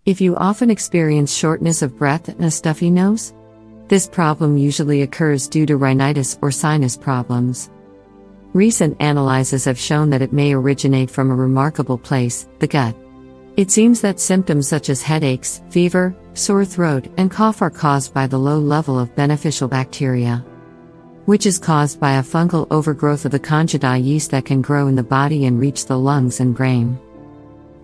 If you often experience shortness of breath and a stuffy nose, this problem usually occurs due to rhinitis or sinus problems. Recent analyses have shown that it may originate from a remarkable place, the gut. It seems that symptoms such as headaches, fever, sore throat, and cough are caused by the low level of beneficial bacteria, which is caused by a fungal overgrowth of the Candida yeast that can grow in the body and reach the lungs and brain.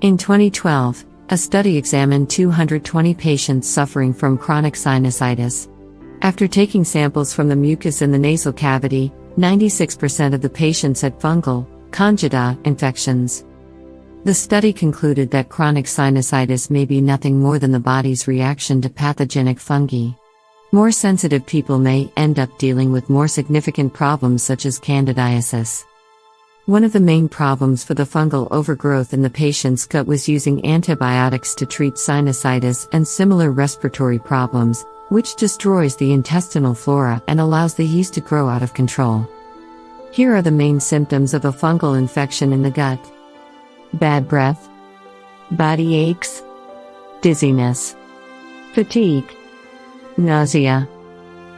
In 2012, a study examined 220 patients suffering from chronic sinusitis. After taking samples from the mucus in the nasal cavity, 96% of the patients had fungal, Candida, infections. The study concluded that chronic sinusitis may be nothing more than the body's reaction to pathogenic fungi. More sensitive people may end up dealing with more significant problems such as candidiasis. One of the main problems for the fungal overgrowth in the patient's gut was using antibiotics to treat sinusitis and similar respiratory problems, which destroys the intestinal flora and allows the yeast to grow out of control. Here are the main symptoms of a fungal infection in the gut: bad breath, body aches, dizziness, fatigue, nausea,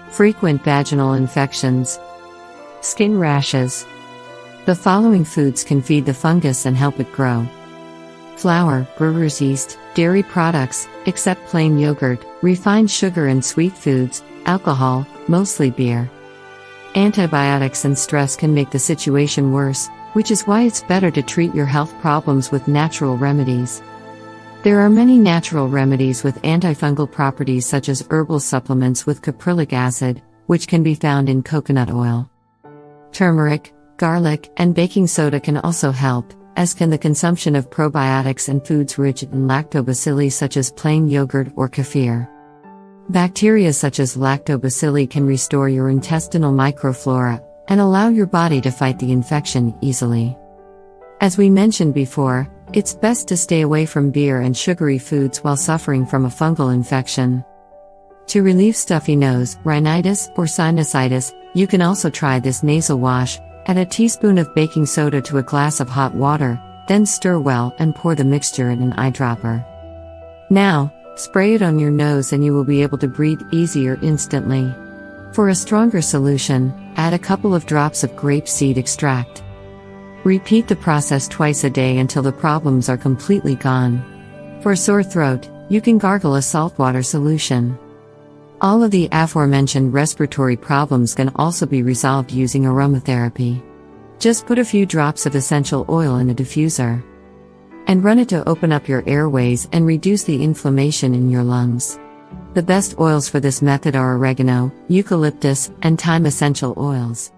frequent vaginal infections, skin rashes. The following foods can feed the fungus and help it grow: flour, brewer's yeast, dairy products, except plain yogurt, refined sugar and sweet foods, alcohol, mostly beer. Antibiotics and stress can make the situation worse, which is why it's better to treat your health problems with natural remedies. There are many natural remedies with antifungal properties such as herbal supplements with caprylic acid, which can be found in coconut oil. Turmeric, garlic, and baking soda can also help, as can the consumption of probiotics and foods rich in lactobacilli such as plain yogurt or kefir. Bacteria such as lactobacilli can restore your intestinal microflora and allow your body to fight the infection easily. As we mentioned before, it's best to stay away from beer and sugary foods while suffering from a fungal infection. To relieve stuffy nose, rhinitis, or sinusitis, you can also try this nasal wash. Add a teaspoon of baking soda to a glass of hot water, then stir well and pour the mixture in an eyedropper. Now, spray it on your nose and you will be able to breathe easier instantly. For a stronger solution, add a couple of drops of grapeseed extract. Repeat the process twice a day until the problems are completely gone. For sore throat, you can gargle a saltwater solution. All of the aforementioned respiratory problems can also be resolved using aromatherapy. Just put a few drops of essential oil in a diffuser and run it to open up your airways and reduce the inflammation in your lungs. The best oils for this method are oregano, eucalyptus, and thyme essential oils.